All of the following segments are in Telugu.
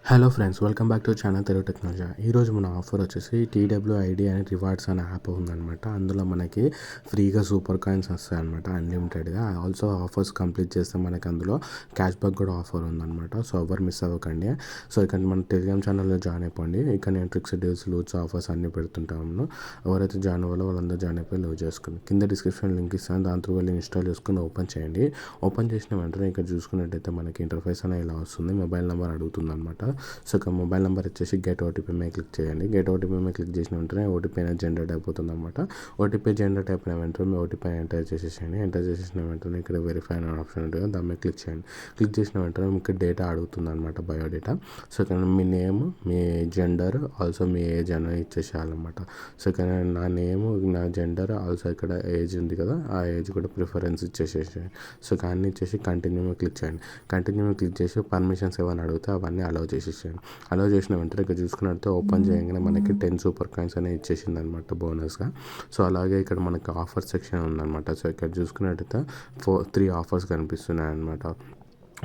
Hello friends, welcome back to channel Telugu technology. ఈరోజు మన ఆఫర్ వచ్చేసి TWID అనే రివార్డ్స్ అనే యాప్ ఉందన్నమాట. అందులో మనకి ఫ్రీగా సూపర్ కాయిన్స్ వస్తాయి అనమాట, అన్లిమిటెడ్గా. ఆల్సో ఆఫర్స్ కంప్లీట్ చేస్తే మనకి అందులో క్యాష్ బ్యాక్ కూడా ఆఫర్ ఉందన్నమాట. సో ఎవరు మిస్ అవ్వకండి. సో ఇక్కడ మన టెలిగ్రామ్ ఛానల్లో జాయిన్ అయిపోండి. ఇక్కడ నేను ట్రిక్స్, డీల్స్, లూట్స్, ఆఫర్స్ అన్నీ పెడుతుంటాను. ఎవరైతే జాయిన్ అవ్వాలో వాళ్ళందరూ జాయిన్ అయిపోయి లవ్ చేసుకోండి. కింద డిస్క్రిప్షన్ లింక్ ఇస్తాను, దాంతో వెళ్ళి ఇన్స్టాల్ చేసుకుని ఓపెన్ చేయండి. ఓపెన్ చేసిన వెంటనే ఇక్కడ చూసుకున్నట్టయితే మనకి ఇంటర్ఫేస్ అనేది ఇలా వస్తుంది. మొబైల్ నెంబర్ అడుగుతుంది అనమాట. సో ఇక్కడ మొబైల్ నెంబర్ వచ్చేసి గెట్ ఓటీపీ మీద క్లిక్ చేయండి. గెట్ ఓటీపీ మీద క్లిక్ చేసిన వెంటనే ఓటీపీ అనేది జనరేట్ అయిపోతుంది అనమాట. ఓటీపీ జనరేట్ అయిపోయిన వెంటనే మీ ఓటీపీ ఎంటర్ చేసేసేయండి. ఎంటర్ చేసేసిన వెంటనే ఇక్కడ వెరిఫై అనే ఆప్షన్ ఉంటుంది, దాని మీద క్లిక్ చేయండి. క్లిక్ చేసిన వెంటనే మీకు డేటా అడుగుతుంది అనమాట, బయోడేటా. సో ఇక్కడ మీ నేమ్, మీ జెండర్, ఆల్సో మీ ఏజ్ అనేది ఇచ్చేసేయాలన్నమాట. సో ఇక్కడ నా నేమ్, నా జెండర్, ఆల్సో ఇక్కడ ఏజ్ ఉంది కదా, ఆ ఏజ్ కూడా ప్రిఫరెన్స్ ఇచ్చేసేయండి. సో అన్నీ ఇచ్చేసి కంటిన్యూ మీద క్లిక్ చేయండి. కంటిన్యూ మీద క్లిక్ చేసి పర్మిషన్స్ ఏమైనా అడిగితే అవన్నీ అలౌ చేసేసేయండి. అలౌ చేసిన వెంటనే ఇక్కడ చూసుకున్నట్టు ఓపెన్ చేయగానే మనకి 10 సూపర్ కాయిన్స్ అనేది ఇచ్చేసింది అనమాట బోనస్గా. సో అలాగే ఇక్కడ మనకి ఆఫర్ సెక్షన్ ఉందన్నమాట. సో ఇక్కడ చూసుకున్నట్టయితే 3 ఆఫర్స్ కనిపిస్తున్నాయి అనమాట.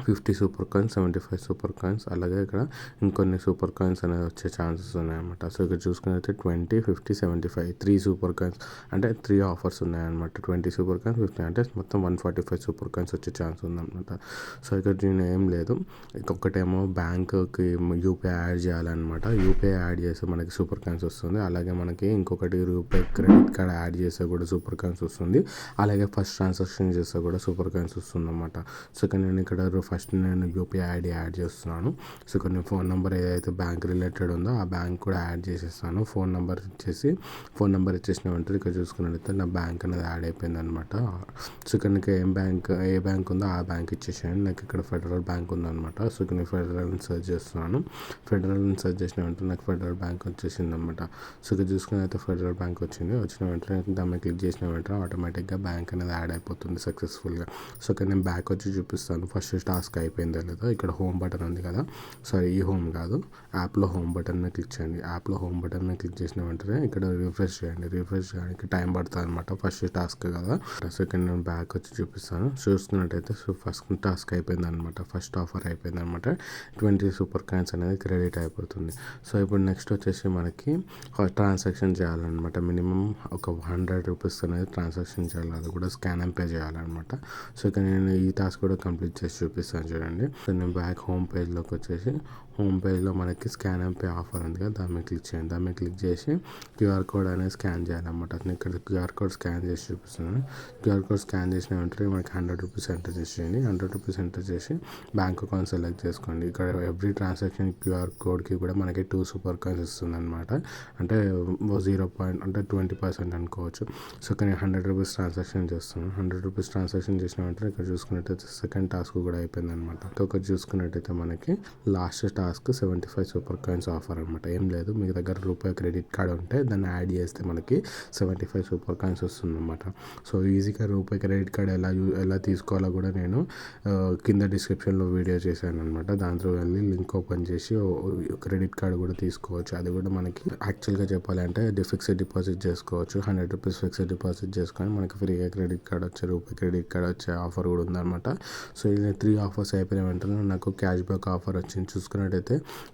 50 సూపర్ కాయిన్స్, 75 సూపర్ కాయిన్స్, అలాగే ఇక్కడ ఇంకొన్ని సూపర్ కాయిన్స్ అనేవి వచ్చే ఛాన్సెస్ ఉన్నాయన్నమాట. సో ఇక్కడ చూసుకున్నట్లయితే 20, 50, 75 3 సూపర్ కాయిన్స్ అంటే 3 ఆఫర్స్ ఉన్నాయన్నమాట. 20 సూపర్ కాయిన్స్, 50 అంటే మొత్తం 145 సూపర్ కాయిన్స్ వచ్చే ఛాన్స్ ఉందన్నమాట. సో ఇక్కడ దీని ఏం లేదు, ఇంకొకటేమో బ్యాంకుకి యూపీఐ యాడ్ చేయాలన్నమాట. యూపీఐ యాడ్ చేస్తే మనకి సూపర్ కాయిన్స్ వస్తుంది. అలాగే మనకి ఇంకొకటి రూపే క్రెడిట్ కార్డ్ యాడ్ చేస్తే కూడా సూపర్ కాయిన్స్ వస్తుంది. అలాగే ఫస్ట్ ట్రాన్సాక్షన్ చేస్తే కూడా సూపర్ కాయిన్స్ వస్తుంది అన్నమాట. సో ఇక్కడ నేను ఫస్ట్ నేను యూపీఐ ఐడి యాడ్ చేస్తున్నాను. సో కొన్ని ఫోన్ నెంబర్ ఏదైతే బ్యాంక్ రిలేటెడ్ ఉందో ఆ బ్యాంక్ కూడా యాడ్ చేసేస్తాను. ఫోన్ నెంబర్ ఇచ్చేసిన వెంటనే ఇక్కడ చూసుకున్నట్లయితే నా బ్యాంక్ అనేది యాడ్ అయిపోయింది అనమాట. సో ఇక్కడ నాకు ఏ బ్యాంక్ ఉందో ఆ బ్యాంక్ ఇచ్చేసాను. నాకు ఇక్కడ ఫెడరల్ బ్యాంక్ ఉందన్నమాట. సో ఇక్కడ నేను ఫెడరల్ని సెర్చ్ చేస్తున్నాను. ఫెడరల్ని సెర్చ్ చేసిన వెంటనే నాకు ఫెడరల్ బ్యాంక్ వచ్చేసింది అనమాట. సో ఇక్కడ చూసుకుని అయితే ఫెడరల్ బ్యాంక్ వచ్చింది. వచ్చిన వెంటనే దాన్ని క్లిక్ చేసిన వెంటనే ఆటోమేటిక్గా బ్యాంక్ అనేది యాడ్ అయిపోతుంది సక్సెస్ఫుల్గా. సో ఇక్కడ నేను బ్యాక్ వచ్చి చూపిస్తాను ఫస్ట్ టాస్క్ అయిపోయిందో లేదో. ఇక్కడ హోమ్ బటన్ ఉంది కదా, సారీ ఈ హోమ్ కాదు, యాప్లో హోమ్ బటన్ మీద క్లిక్ చేయండి. యాప్లో హోమ్ బటన్ మీద క్లిక్ చేసిన వెంటనే ఇక్కడ రిఫ్రెష్ చేయండి. రిఫ్రెష్ చేయడానికి టైం పడుతుంది అనమాట, ఫస్ట్ టాస్క్ కదా. సో ఇక్కడ నేను బ్యాక్ వచ్చి చూపిస్తాను. చూసుకున్నట్టయితే ఫస్ట్ టాస్క్ అయిపోయింది అనమాట, ఫస్ట్ ఆఫర్ అయిపోయింది అనమాట. 20 సూపర్ కాయిన్స్ అనేది క్రెడిట్ అయిపోతుంది. సో ఇప్పుడు నెక్స్ట్ వచ్చేసి మనకి ట్రాన్సాక్షన్ చేయాలన్నమాట. మినిమం ఒక 100 రూపీస్ అనేది ట్రాన్సాక్షన్ చేయాలి, అది కూడా స్కాన్ అండ్ పే చేయాలన్నమాట. సో ఇక్కడ నేను ఈ టాస్క్ కూడా కంప్లీట్ చేసి చూపిస్తాను చూడండి. సో నేను బ్యాక్ హోమ్ పేజ్లోకి వచ్చేసి హోమ్ పేజ్లో మనకి స్కాన్ అండ్ పే ఆఫర్ ఉంది కదా, దాని మీద క్లిక్ చేయండి. దాని మీద క్లిక్ చేసి క్యూఆర్ కోడ్ అనేది స్కాన్ చేయాలన్నమాట. నేను ఇక్కడ క్యూఆర్ కోడ్ స్కాన్ చేసి చూపిస్తున్నాను. క్యూఆర్ కోడ్ స్కాన్ చేసిన వెంటనే మనకి 100 రూపీస్ ఎంటర్ చేసేయండి. 100 రూపీస్ ఎంటర్ చేసి బ్యాంక్ అకౌంట్ సెలెక్ట్ చేసుకోండి. ఇక్కడ ఎవ్రీ ట్రాన్సాక్షన్ క్యూఆర్ కోడ్కి కూడా మనకి 2 సూపర్ కాయిన్స్ ఇస్తుంది అనమాట. అంటే 20% అనుకోవచ్చు. సో కానీ 100 రూపీస్ ట్రాన్సాక్షన్ చేస్తున్నాను. 100 రూపీస్ ట్రాన్సాక్షన్ చేసిన వెంటనే ఇక్కడ చూసుకున్నట్టయితే సెకండ్ టాస్క్ కూడా అయిపోయింది అనమాట. ఒకటి చూసుకున్నట్టయితే మనకి last task 75 super coins offer అనమాట. ఏం లేదు, మీ దగ్గర రూపాయి క్రెడిట్ కార్డ్ ఉంటే దాన్ని యాడ్ చేస్తే మనకి 75 సూపర్ కాయిన్స్ వస్తుంది అనమాట. సో ఈజీగా రూపాయి క్రెడిట్ కార్డ్ ఎలా తీసుకోవాలో కూడా నేను కింద డిస్క్రిప్షన్లో వీడియో చేశాను అనమాట. దాంట్లో వెళ్ళి లింక్ ఓపెన్ చేసి క్రెడిట్ కార్డ్ కూడా తీసుకోవచ్చు. అది కూడా మనకి యాక్చువల్గా చెప్పాలంటే ఫిక్స్డ్ డిపాజిట్ చేసుకోవచ్చు. 100 రూపీస్ ఫిక్స్డ్ డిపాజిట్ చేసుకొని మనకి ఫ్రీగా క్రెడిట్ కార్డ్ వచ్చే, రూపాయి క్రెడిట్ కార్డ్ వచ్చే ఆఫర్ కూడా ఉందన్నమాట. సో ఇది 3 ఆఫర్స్ అయిపోయిన వెంటనే నాకు క్యాష్ బ్యాక్ ఆఫర్ వచ్చింది. చూసుకున్నట్టయితే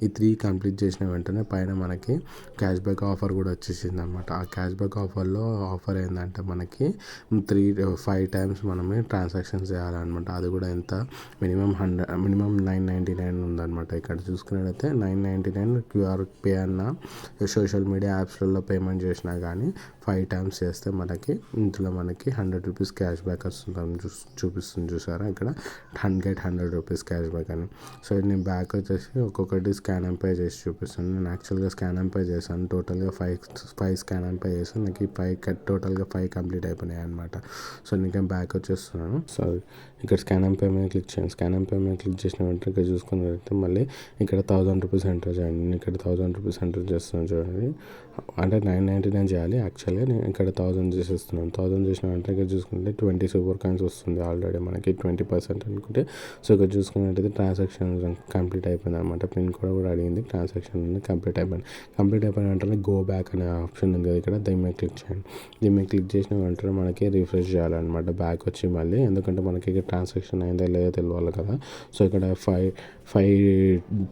ఈ 3 కంప్లీట్ చేసిన వెంటనే పైన మనకి క్యాష్ బ్యాక్ ఆఫర్ కూడా వచ్చేసింది అనమాట. ఆ క్యాష్ బ్యాక్ ఆఫర్లో ఆఫర్ ఏంటంటే మనకి 5 టైమ్స్ మనమే ట్రాన్సాక్షన్స్ చేయాలన్నమాట. అది కూడా ఎంత, మినిమం 999 ఉందన్నమాట. ఇక్కడ చూసుకున్నట్టయితే 999 క్యూఆర్ పే అన్న సోషల్ మీడియా యాప్స్లలో పేమెంట్ చేసినా కానీ 5 టైమ్స్ చేస్తే మనకి ఇందులో మనకి 100 రూపీస్ క్యాష్ బ్యాక్ వస్తుందని చూపిస్తుంది చూసారా. ఇక్కడ 100 రూపీస్ క్యాష్ బ్యాక్ అని. సో నేను బ్యాక్ వచ్చేసి ఒక్కొక్కటి స్కాన్ అండ్ పే చేసి చూపిస్తాను. నేను యాక్చువల్గా స్కాన్ అండ్ పే చేశాను. టోటల్గా 5 స్కాన్ అండ్ పే చేస్తాను. నాకు ఈ 5 టోటల్గా 5 కంప్లీట్ అయిపోయినాయి అనమాట. సో నేను బ్యాక్ వచ్చేస్తున్నాను. సో ఇక్కడ స్కాన్ అండ్ పే మీద క్లిక్ చేయండి. స్కాన్ అండ్ పే మీద క్లిక్ చేసిన వెంటనే ఇక్కడ చూసుకున్నట్లయితే మళ్ళీ ఇక్కడ 1000 రూపీస్ ఎంటర్ చేయండి. నేను ఇక్కడ 1000 రూపీస్ ఎంటర్ చేస్తున్నాను చూడండి. అంటే 999 చేయాలి, యాక్చువల్గా నేను ఇక్కడ 1000 చేసేస్తున్నాను. 1000 చేసిన వెంటనే ఇక్కడ చూసుకుంటే 20 సూపర్ కాయిన్స్ వస్తుంది ఆల్రెడీ మనకి 20% అనుకుంటే. సో ఇక్కడ చూసుకున్నట్టయితే ట్రాన్సాక్షన్ కంప్లీట్ అయిపోయింది అనమాట. పిన్ కోడ్ కూడా అడిగింది, ట్రాన్సాక్షన్ కంప్లీట్ అయిపోయింది. కంప్లీట్ అయిపోయిన వెంటనే గో బ్యాక్ అనే ఆప్షన్ ఉంది కదా, ఇక్కడ దీని మీద క్లిక్ చేయండి. దీని మీద క్లిక్ చేసిన వెంటనే మనకి రిఫ్రెష్ చేయాలన్నమాట. బ్యాక్ వచ్చి మళ్ళీ, ఎందుకంటే మనకి ఇక్కడ ట్రాన్సాక్షన్ అయిందా లేదా తెలియాలి కదా. సో ఇక్కడ ఫైవ్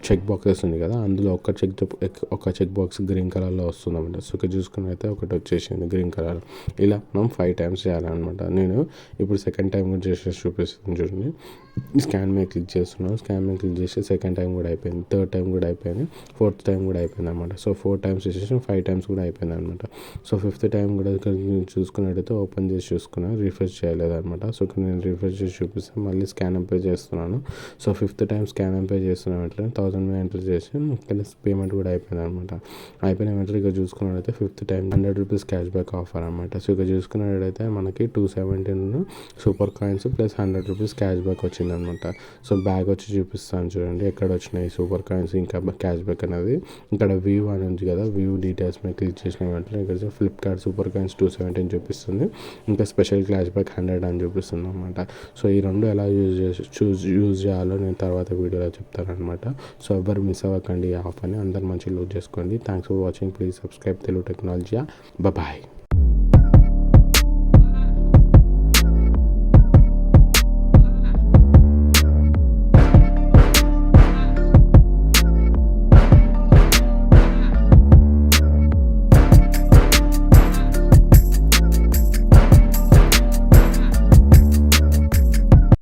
చెక్ బాక్సెస్ ఉంది కదా, అందులో ఒక చెక్ బాక్స్ గ్రీన్ కలర్లో వస్తుందన్నమాట. సో ఇక్కడ చూసుకున్నైతే ఒకటి వచ్చేసింది గ్రీన్ కలర్. ఇలా మనం 5 టైమ్స్ చేయాలన్నమాట. నేను ఇప్పుడు సెకండ్ టైం కూడా చేసేసి చూపిస్తాను చూడండి. స్కాన్ మీద క్లిక్ చేస్తున్నాను. స్కాన్ మీద క్లిక్ చేసి సెకండ్ టైం కూడా అయిపోయింది, థర్డ్ టైం కూడా అయిపోయింది, ఫోర్త్ టైం కూడా అయిపోయింది అనమాట. సో 4 టైమ్స్ చేసేసి 5 టైమ్స్ కూడా అయిపోయింది అనమాట. సో ఫిఫ్త్ టైం కూడా ఇక్కడ చూసుకున్నట్టయితే ఓపెన్ చేసి చూసుకున్నాను, రిఫ్రెష్ చేయలేదన్నమాట. సో ఇక్కడ నేను రిఫ్రెష్ చేసి చూపిస్తాను. మళ్ళీ స్కాన్ అండ్ పే చేస్తున్నాను. So fifth time scan and pay చేస్తున్న వెంటనే 1000 ఎంటర్ చేసి ఇక్కడ పేమెంట్ కూడా అయిపోయింది అనమాట. అయిపోయిన వెంటనే ఇక్కడ చూసుకున్నట్టయితే fifth time 100 rupees cash back offer అనమాట. సో ఇక్కడ చూసుకున్నట్టయితే మనకి 217 super coins plus 100 rupees cash back వచ్చిందనమాట. సో బ్యాగ్ వచ్చి చూపిస్తాను చూడండి ఎక్కడ వచ్చినాయి సూపర్ కాయిన్స్ ఇంకా క్యాష్ బ్యాక్ అనేది. ఇక్కడ వ్యూ అని ఉంది కదా, వ్యూ డీటెయిల్స్ మీద క్లిక్ చేసిన వెంటనే ఇక్కడ ఫ్లిప్కార్ట్ సూపర్ కాయిన్స్ 217 చూపిస్తుంది, ఇంకా స్పెషల్ క్యాష్ బ్యాక్ 100 అని చూపిస్తుంది అనమాట. సో ఈ రెండు ఎలా యూజ్ చేయాలో నేను తర్వాత వీడియోలో చెప్తాను అనమాట. సో ఎవరు మిస్ అవ్వకండి ఈ ఆఫ్ అని, అందరు మంచిగా యూజ్ చేసుకోండి. Thanks for watching. Please subscribe Telugu technology. Bye.